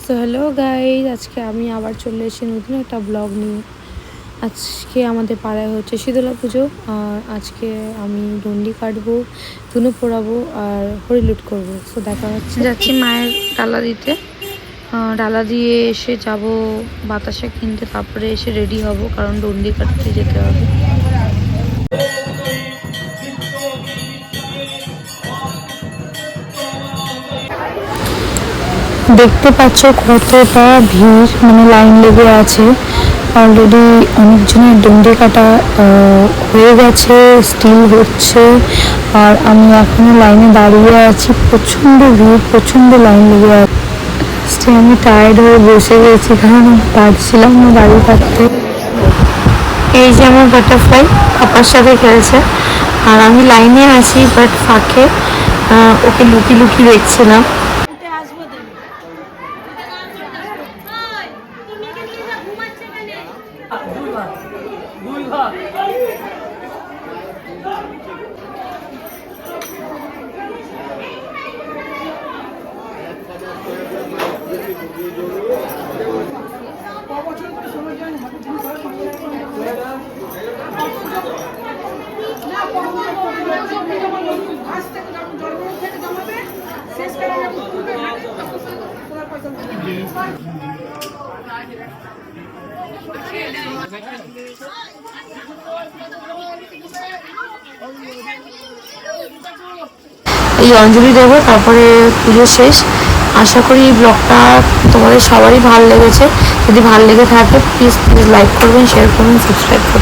So hello guys, আজকে আমি আবার চলে এসেছি নতুন একটা ব্লগ নিয়ে। আজকে আমাদের পাড়ায় হচ্ছে শীতলা পুজো, আর আজকে আমি ডন্ডি কাটবো, ধুনো পোড়াবো আর হরিলুট করবো। সো দেখা হচ্ছে, যাচ্ছি মায়ের ডালা দিতে। ডালা দিয়ে এসে যাব বাতাসা কিনতে, তারপরে এসে রেডি হব কারণ ডন্ডি কাটতে যেতে হবে। দেখতে পাচ্ছ কতটা ভিড়, মানে লাইন লেগে আছে। অলরেডি অনেকজনের ডন্ডি কাটা হয়ে গেছে, স্টিল হচ্ছে, আর আমি এখনো লাইনে দাঁড়িয়ে আছি। প্রচণ্ড ভিড়, প্রচণ্ড লাইন লেগে আছে। আমি টায়ার্ড হয়ে বসে গেছি কারণ পারছিলাম না দাঁড়িয়ে থাকতে। এই যে আমার বাটারফ্লাই পাপার সাথে খেলছে, আর আমি লাইনে আছি, বাট ফাঁকে ওকে লুকিয়ে লুকিয়ে দেখছিলাম। এই অঞ্জলি দেবো, তারপরে পুজো শেষ। আশা করি এই ব্লগটা তোমাদের সবারই ভালো লেগেছে। যদি ভালো লেগে থাকে প্লিজ লাইক করবেন, শেয়ার করবেন, সাবস্ক্রাইব করবেন।